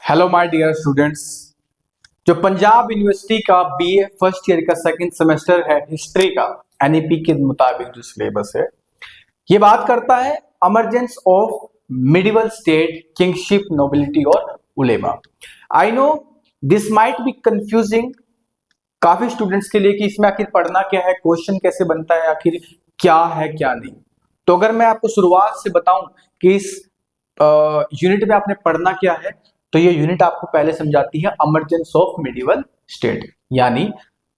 Hello my dear students. जो Punjab university का BA first year का सेकंड सेमेस्टर है हिस्ट्री का, एनईपी के मुताबिक जो सिलेबस है, ये बात करता है emergence of medieval state, kingship, nobility और ulema. I know this might be confusing काफी स्टूडेंट्स के लिए कि इसमें आखिर पढ़ना क्या है, क्वेश्चन कैसे बनता है, आखिर क्या है क्या नहीं। तो अगर मैं आपको शुरुआत से बताऊं कि इस यूनिट में आपने पढ़ना क्या है, तो ये यूनिट आपको पहले समझाती है इमरजेंस ऑफ मिडिवल स्टेट, यानी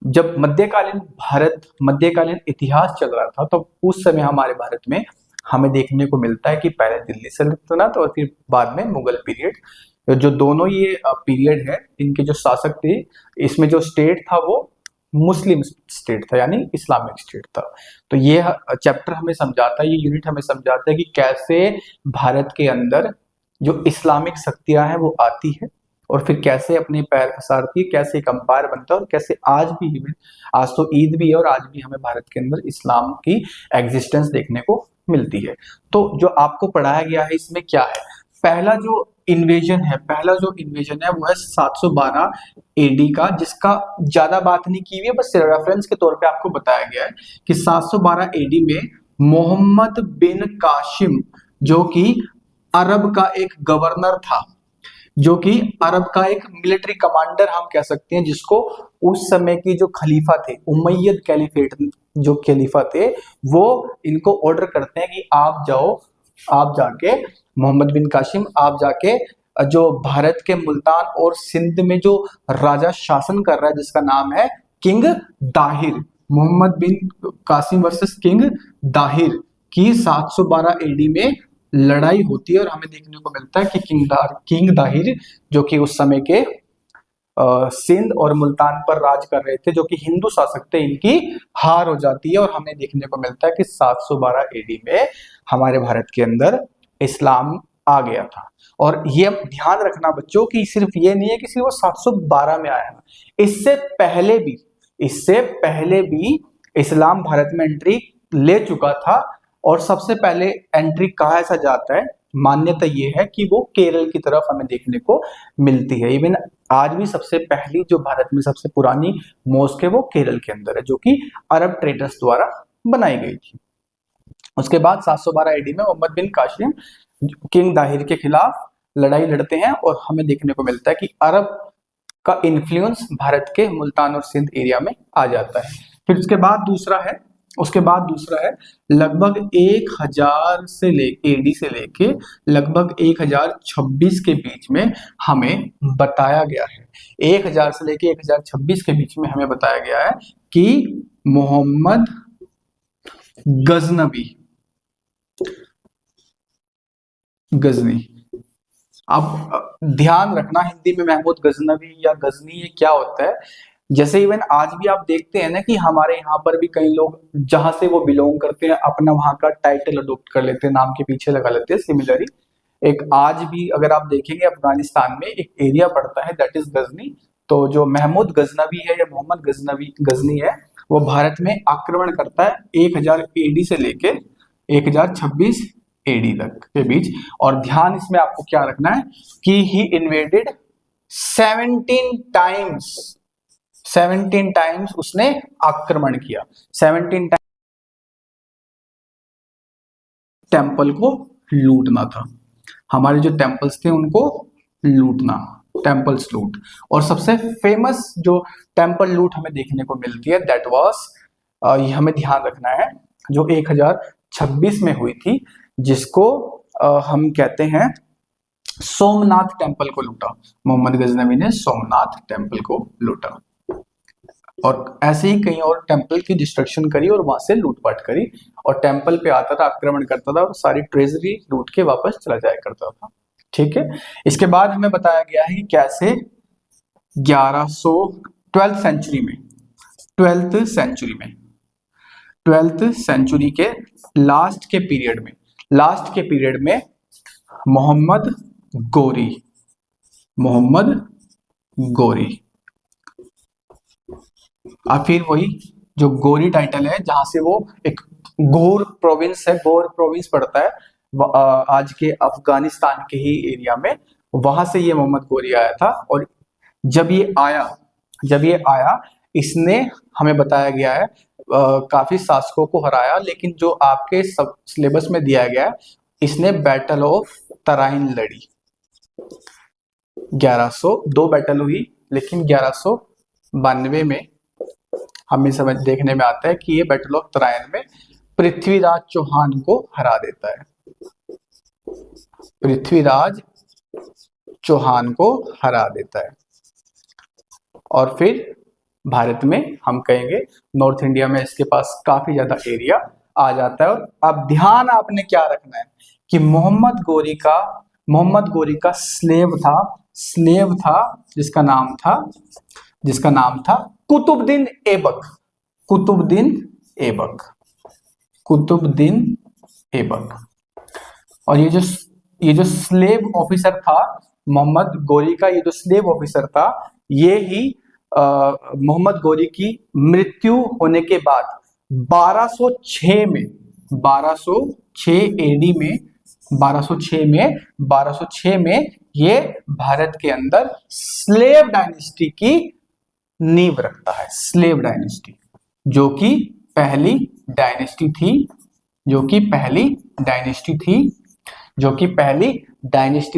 जब मध्यकालीन इतिहास चल रहा था तो उस समय हमारे भारत में हमें देखने को मिलता है कि पहले दिल्ली सल्तनत और फिर बाद में मुगल पीरियड, जो दोनों ये पीरियड है, इनके जो शासक थे, इसमें जो स्टेट था वो मुस्लिम स्टेट था, यानी इस्लामिक स्टेट था। तो ये चैप्टर हमें समझाता है, ये यूनिट हमें समझाता है कि कैसे भारत के अंदर जो इस्लामिक शक्तियां हैं वो आती है और फिर कैसे अपने पैर पसारती है, कैसे एक अंपायर बनता है और कैसे आज भी, आज तो ईद भी है और आज भी हमें भारत के अंदर इस्लाम की एग्जिस्टेंस देखने को मिलती है। तो जो आपको पढ़ाया गया है इसमें क्या है, पहला जो इन्वेजन है वो है 712 एडी का, जिसका ज्यादा बात नहीं की हुई है, बस रेफरेंस के तौर पे आपको बताया गया है कि 712 एडी में मोहम्मद बिन कासिम, जो कि अरब का एक गवर्नर था, जो कि अरब का एक मिलिट्री कमांडर हम कह सकते हैं, जिसको उस समय की जो खलीफा थे, उमैयद कैलिफेट जो खलीफा थे, वो इनको ऑर्डर करते हैं कि आप जाओ, आप जाके मोहम्मद बिन कासिम, आप जाके जो भारत के मुल्तान और सिंध में जो राजा शासन कर रहा है, जिसका नाम है किंग दाहिर, मोहम्मद बिन कासिम वर्सेस किंग दाहिर की 712 एडी में लड़ाई होती है और हमें देखने को मिलता है कि किंग दाहिर, जो कि उस समय के सिंध और मुल्तान पर राज कर रहे थे, जो कि हिंदू शासक थे, इनकी हार हो जाती है और हमें देखने को मिलता है कि 712 एडी में हमारे भारत के अंदर इस्लाम आ गया था। और ये ध्यान रखना बच्चों कि सिर्फ ये नहीं है कि सिर्फ वो 712 में आया, इससे पहले भी इस्लाम भारत में एंट्री ले चुका था। और सबसे पहले एंट्री कहाँ ऐसा जाता है, मान्यता ये है कि वो केरल की तरफ हमें देखने को मिलती है। इवन आज भी सबसे पहली जो भारत में सबसे पुरानी मॉस्क है वो केरल के अंदर है, जो कि अरब ट्रेडर्स द्वारा बनाई गई थी। उसके बाद 712 एडी में मोहम्मद बिन कासिम किंग दाहिर के खिलाफ लड़ाई लड़ते हैं और हमें देखने को मिलता है कि अरब का इन्फ्लुएंस भारत के मुल्तान और सिंध एरिया में आ जाता है। फिर उसके बाद दूसरा है लगभग 1000 से एडी से लेके लगभग 1026 के बीच में हमें बताया गया है, 1000 से लेके 1026 के बीच में हमें बताया गया है कि मोहम्मद गजनी। अब ध्यान रखना, हिंदी में महमूद गजनवी या गजनी ये क्या होता है। जैसे इवन आज भी आप देखते हैं ना कि हमारे यहाँ पर भी कई लोग जहां से वो बिलोंग करते हैं अपना वहां का टाइटल अडॉप्ट कर लेते हैं, नाम के पीछे लगा लेते हैं। सिमिलरली एक आज भी अगर आप देखेंगे अफगानिस्तान में एक एरिया पड़ता है दैट इज गजनी, तो जो महमूद गजनवी है या मोहम्मद गजनी है, वो भारत में आक्रमण करता है 1000 एडी से लेके 1026 एडी तक के बीच। और ध्यान इसमें आपको क्या रखना है कि ही इन्वेडेड 17 टाइम्स उसने आक्रमण किया, 17 टाइम्स टेम्पल को लूटना था, हमारे जो टेम्पल्स थे उनको लूटना, टेम्पल्स लूट। और सबसे फेमस जो टेम्पल लूट हमें देखने को मिलती है दैट वाज, ये हमें ध्यान रखना है, जो 1026 में हुई थी, जिसको हम कहते हैं सोमनाथ टेम्पल को लूटा। मोहम्मद गजनवी ने सोमनाथ टेम्पल को लूटा और ऐसे ही कई और टेम्पल की डिस्ट्रक्शन करी और वहां से लूटपाट करी, और टेम्पल पे आता था, आक्रमण करता था और सारी ट्रेजरी लूट के वापस चला जाया करता था। ठीक है, इसके बाद हमें बताया गया है कि कैसे 12th सेंचुरी के लास्ट के पीरियड में मोहम्मद गोरी फिर वही जो गोरी टाइटल है, जहां से वो एक गोर प्रोविंस पड़ता है आज के अफगानिस्तान के ही एरिया में, वहां से ये मोहम्मद गोरी आया था। और जब ये आया इसने हमें बताया गया है काफी शासकों को हराया, लेकिन जो आपके सब सिलेबस में दिया गया है, इसने बैटल ऑफ तराइन लड़ी। 1102 बैटल हुई, लेकिन 1192 में हमें समझ देखने में आता है कि ये बैटल ऑफ तराइन में पृथ्वीराज चौहान को हरा देता है। पृथ्वीराज चौहान को हरा देता है और फिर भारत में हम कहेंगे नॉर्थ इंडिया में इसके पास काफी ज्यादा एरिया आ जाता है। और अब ध्यान आपने क्या रखना है कि मोहम्मद गोरी का स्लेव था जिसका नाम था कुतुबुद्दीन ऐबक। और ये जो स्लेव ऑफिसर था मोहम्मद गोरी का, ये जो स्लेव ऑफिसर था, ये ही मोहम्मद गोरी की मृत्यु होने के बाद 1206 में ये भारत के अंदर स्लेव डायनेस्टी की नींव रखता है। स्लेव डायनेस्टी जो कि पहली डायनेस्टी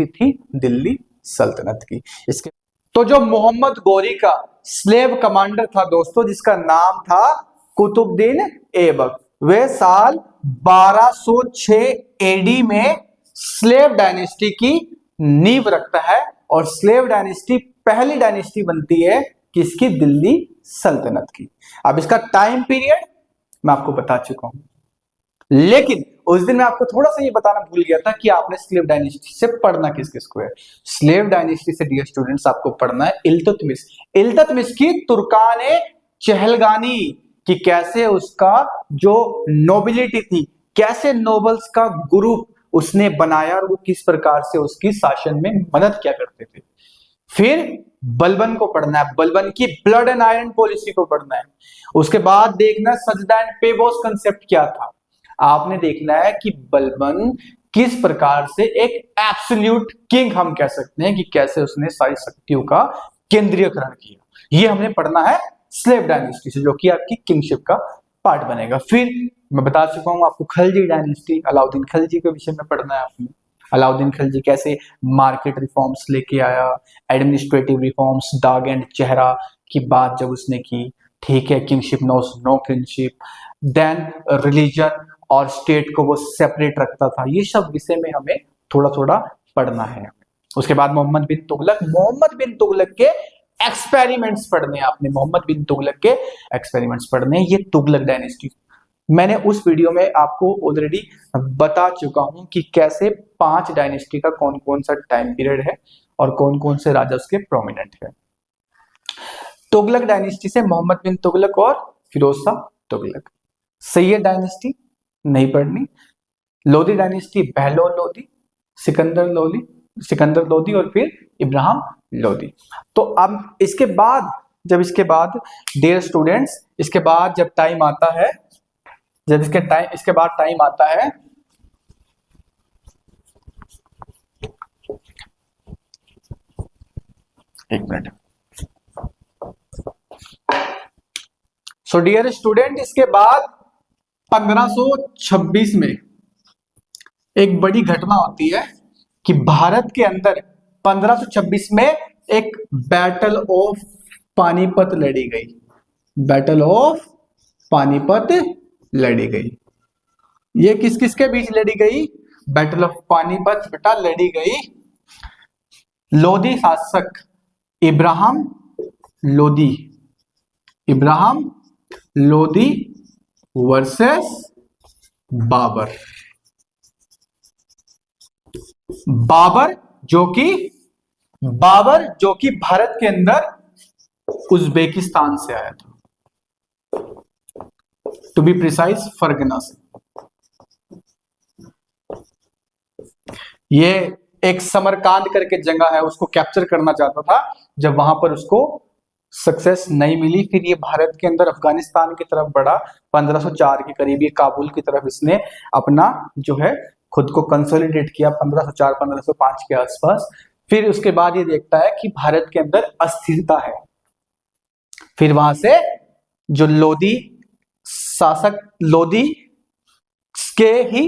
थी दिल्ली सल्तनत की। इसके तो जो मोहम्मद गोरी का स्लेव कमांडर था दोस्तों, जिसका नाम था कुतुबुद्दीन ऐबक, वे साल 1206 एडी में स्लेव डायनेस्टी की नींव रखता है और स्लेव डायनेस्टी पहली डायनेस्टी बनती है किसकी? दिल्ली सल्तनत की। अब इसका टाइम पीरियड मैं आपको बता चुका हूं, लेकिन उस दिन मैं आपको थोड़ा सा ये बताना भूल गया था कि आपने स्लेव डायनेस्टी से पढ़ना किस किस को है। स्लेव डायनेस्टी से डियर स्टूडेंट्स आपको पढ़ना है इल्तुतमिश की तुर्काने चहलगानी कि कैसे उसका जो नोबिलिटी थी, कैसे नोबल्स का ग्रुप उसने बनाया और वो किस प्रकार से उसकी शासन में मदद क्या करते थे। फिर बलबन को पढ़ना है, बलबन की ब्लड एंड आयरन पॉलिसी को पढ़ना है। उसके बाद देखना सजदा एंड पेबोस कंसेप्ट क्या था। आपने देखना है कि बलबन किस प्रकार से एक एब्सोल्यूट किंग हम कह सकते हैं कि कैसे उसने सारी शक्तियों का केंद्रीयकरण किया। ये हमने पढ़ना है स्लेव डायनेस्टी से, जो कि आपकी किंगशिप का पार्ट बनेगा। फिर मैं बता चुका हूं आपको खलजी डायनेस्टी, अलाउद्दीन खलजी के विषय में पढ़ना है आपने। अलाउद्दीन खलजी कैसे मार्केट रिफॉर्म्स लेके आया, एडमिनिस्ट्रेटिव रिफॉर्म्स, दाग एंड चेहरा की बात जब उसने की, ठीक है, kingship no kingship, then religion और स्टेट को वो सेपरेट रखता था। ये सब विषय में हमें थोड़ा थोड़ा पढ़ना है। उसके बाद मोहम्मद बिन तुगलक के एक्सपेरिमेंट्स पढ़ने हैं आपने। मोहम्मद बिन तुगलक के एक्सपेरिमेंट्स पढ़ने हैं। ये तुगलक डायनेस्टी मैंने उस वीडियो में आपको ऑलरेडी बता चुका हूं कि कैसे 5 डायनेस्टी का कौन कौन सा टाइम पीरियड है और कौन कौन से राजा उसके प्रोमिनेंट है। तुगलक डायनेस्टी से मोहम्मद बिन तुगलक और फिरोज शाह तुगलक। सैयद डायनेस्टी नहीं पढ़नी। लोधी डायनेस्टी बहलोल लोधी, सिकंदर लोधी और फिर इब्राहिम लोधी। तो अब इसके बाद डियर स्टूडेंट्स, इसके बाद जब टाइम आता है, इसके बाद टाइम आता है एक मिनट। सो डियर स्टूडेंट, इसके बाद 1526 में एक बड़ी घटना होती है कि भारत के अंदर 1526 में एक बैटल ऑफ पानीपत लड़ी गई। बैटल ऑफ पानीपत लड़ी गई। ये किस किस के बीच लड़ी गई? बैटल ऑफ पानीपत बेटा लड़ी गई लोधी शासक इब्राहिम लोधी वर्सेस बाबर जो कि भारत के अंदर उज्बेकिस्तान से आया था, टू बी प्रिसाइज फरगना से। ये एक समरकांद करके जगह है, उसको कैप्चर करना चाहता था। जब वहां पर उसको सक्सेस नहीं मिली, फिर ये भारत के अंदर अफगानिस्तान की तरफ बढ़ा। 1504 के करीब ये काबुल की तरफ इसने अपना जो है खुद को कंसोलिडेट किया। 1504-1505 के आसपास फिर उसके बाद ये देखता है कि भारत के अंदर अस्थिरता है। फिर वहां से जो लोधी शासक, लोधी के ही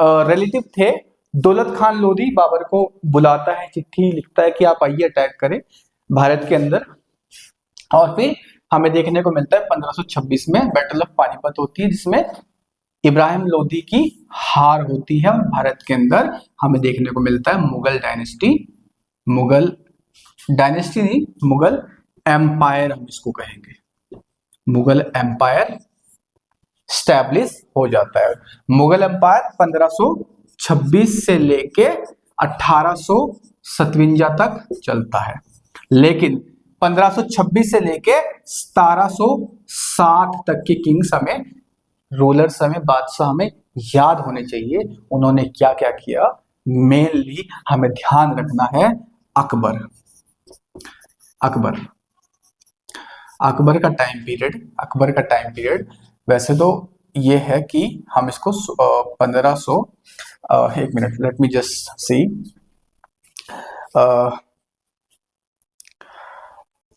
रिलेटिव थे, दौलत खान लोधी, बाबर को बुलाता है, चिट्ठी लिखता है कि आप आइए अटैक करें भारत के अंदर। और फिर हमें देखने को मिलता है 1526 में बैटल ऑफ पानीपत होती है, जिसमें इब्राहिम लोधी की हार होती है और भारत के अंदर हमें देखने को मिलता है मुगल डायनेस्टी, मुगल डायनेस्टी नहीं, मुगल एम्पायर हम इसको कहेंगे, मुगल एम्पायर स्टैब्लिश हो जाता है। मुगल एम्पायर 1526 से लेके 1857 तक चलता है, लेकिन 1526 से लेके 1760 तक के किंग्स हमें, रूलर्स हमें, बादशाह हमें याद होने चाहिए। उन्होंने क्या क्या किया, मेनली हमें ध्यान रखना है अकबर। अकबर अकबर का टाइम पीरियड, अकबर का टाइम पीरियड वैसे तो ये है कि हम इसको 1500, एक minute, let me just see,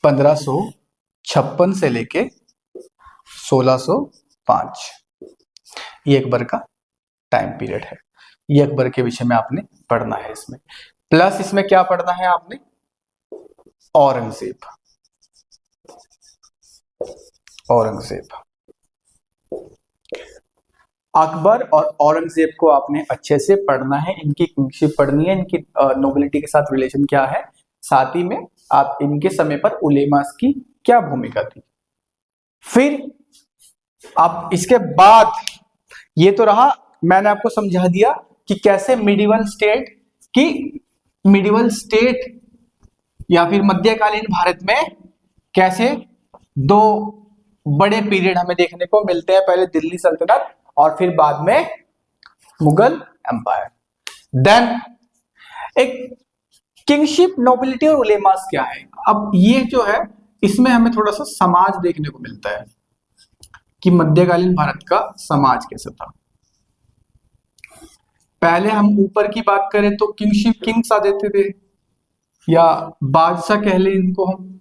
1556 से लेके 1605 ये अकबर का टाइम पीरियड है। ये अकबर के विषय में आपने पढ़ना है इसमें। प्लस इसमें क्या पढ़ना है आपने, औरंगजेब। औरंगजेब, अकबर और औरंगजेब को आपने अच्छे से पढ़ना है, इनकी किंगशिप पढ़नी है, इनकी नोबिलिटी के साथ रिलेशन क्या है, साथ ही में आप इनके समय पर उलेमास की क्या भूमिका थी। फिर अब इसके बाद ये तो रहा, मैंने आपको समझा दिया कि कैसे मिडिवल स्टेट या फिर मध्यकालीन भारत में कैसे दो बड़े पीरियड हमें देखने को मिलते हैं, पहले दिल्ली सल्तनत और फिर बाद में मुगल एम्पायर। देन एक किंगशिप, नोबिलिटी और उलेमास क्या है। अब ये जो है इसमें हमें थोड़ा सा समाज देखने को मिलता है कि मध्यकालीन भारत का समाज कैसा था। पहले हम ऊपर की बात करें तो किंगशिप, किंग्स आ देते थे या बादशाह कह लें इनको हम।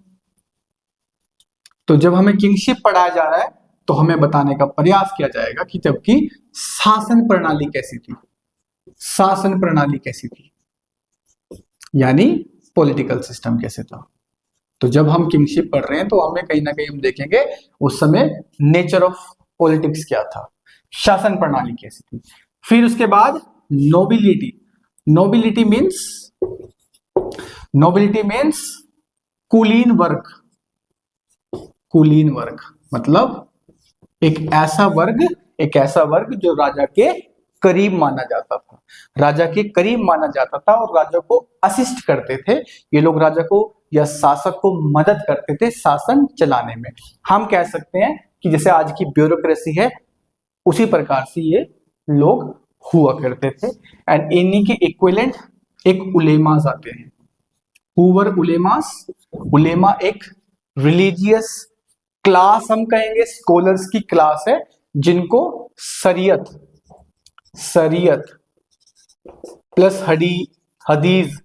तो जब हमें किंगशिप पढ़ाया जा रहा है तो हमें बताने का प्रयास किया जाएगा कि जबकि शासन प्रणाली कैसी थी, शासन प्रणाली कैसी थी, यानी पॉलिटिकल सिस्टम कैसे था। तो जब हम किंगशिप पढ़ रहे हैं तो हमें कहीं ना कहीं हम देखेंगे उस समय नेचर ऑफ पॉलिटिक्स क्या था, शासन प्रणाली कैसी थी। फिर उसके बाद नोबिलिटी। नोबिलिटी मीन्स कुलीन वर्ग। कुलीन वर्ग मतलब एक ऐसा वर्ग जो राजा के करीब माना जाता था, राजा के करीब माना जाता था और राजा को असिस्ट करते थे। ये लोग राजा को या शासक को मदद करते थे शासन चलाने में। हम कह सकते हैं कि जैसे आज की ब्यूरोक्रेसी है उसी प्रकार से ये लोग हुआ करते थे। एंड इन्हीं के इक्विवेलेंट एक उलेमास आते हैं। हुवर उलेमास। उलेमा एक रिलीजियस क्लास हम कहेंगे, स्कॉलर्स की क्लास है जिनको शरीयत प्लस हदीस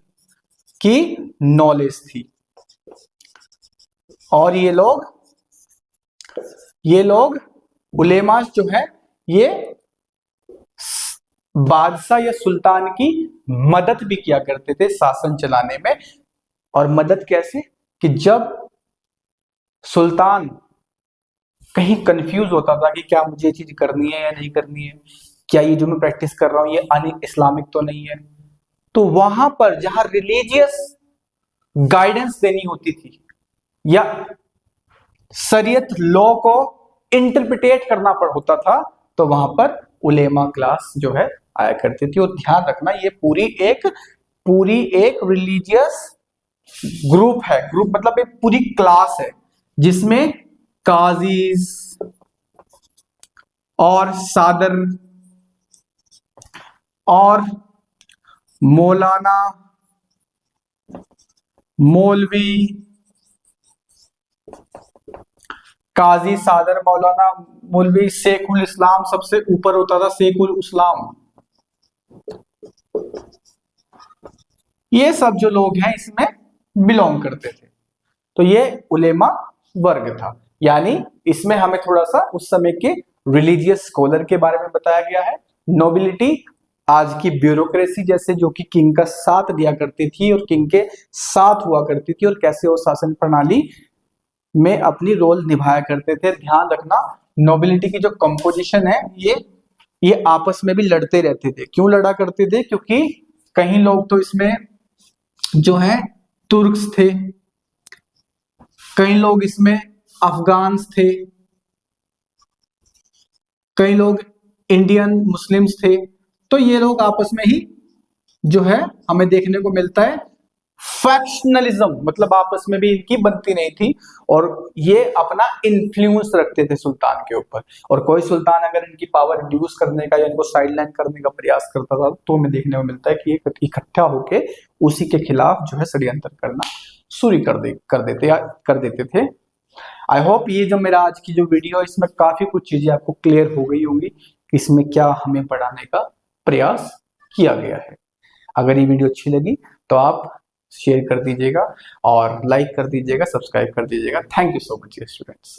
की नॉलेज थी। और ये लोग उलेमास जो है ये बादशाह या सुल्तान की मदद भी किया करते थे शासन चलाने में। और मदद कैसे कि जब सुल्तान कहीं कंफ्यूज होता था कि क्या मुझे ये चीज करनी है या नहीं करनी है, क्या ये जो मैं प्रैक्टिस कर रहा हूं ये अन इस्लामिक तो नहीं है, तो वहां पर जहां रिलीजियस गाइडेंस देनी होती थी या शरीयत लॉ को इंटरप्रिटेट करना होता था, तो वहां पर उलेमा क्लास जो है आया करती थी। और ध्यान रखना ये पूरी एक रिलीजियस ग्रुप है, ग्रुप मतलब एक पूरी क्लास है जिसमें काजीज और सादर और मौलाना, मौलवी, काजी, सादर, मौलाना, मौलवी, शेखुल इस्लाम सबसे ऊपर होता था, शेखुल इस्लाम। ये सब जो लोग हैं इसमें बिलोंग करते थे। तो ये उलेमा वर्ग था। यानी इसमें हमें थोड़ा सा उस समय के रिलीजियस स्कॉलर के बारे में बताया गया है। नोबिलिटी आज की ब्यूरोक्रेसी जैसे, जो कि किंग का साथ दिया करती थी और किंग के साथ हुआ करती थी, और कैसे वो शासन प्रणाली में अपनी रोल निभाया करते थे। ध्यान रखना, नोबिलिटी की जो कंपोजिशन है ये आपस में भी लड़ते रहते थे। क्यों लड़ा करते थे? क्योंकि कहीं लोग तो इसमें जो है तुर्क्स थे, कई लोग इसमें अफगान्स थे, कई लोग इंडियन मुस्लिम्स थे। तो ये लोग आपस में ही जो है हमें देखने को मिलता है फैक्शनलिज्म, मतलब आपस में भी इनकी बनती नहीं थी, और ये अपना इन्फ्लुएंस रखते थे सुल्तान के ऊपर। और कोई सुल्तान अगर इनकी पावर रिड्यूस करने का या इनको साइडलाइन करने का प्रयास करता था, तो हमें देखने को मिलता है कि ये इकट्ठा होके उसी के खिलाफ जो है षड्यंत्र करना शुरू कर देते थे। आई होप ये जो मेरा आज की जो वीडियो है, इसमें काफी कुछ चीजें आपको क्लियर हो गई होंगी कि इसमें क्या हमें पढ़ाने का प्रयास किया गया है। अगर ये वीडियो अच्छी लगी तो आप शेयर कर दीजिएगा और लाइक कर दीजिएगा, सब्सक्राइब कर दीजिएगा। Thank you so much students.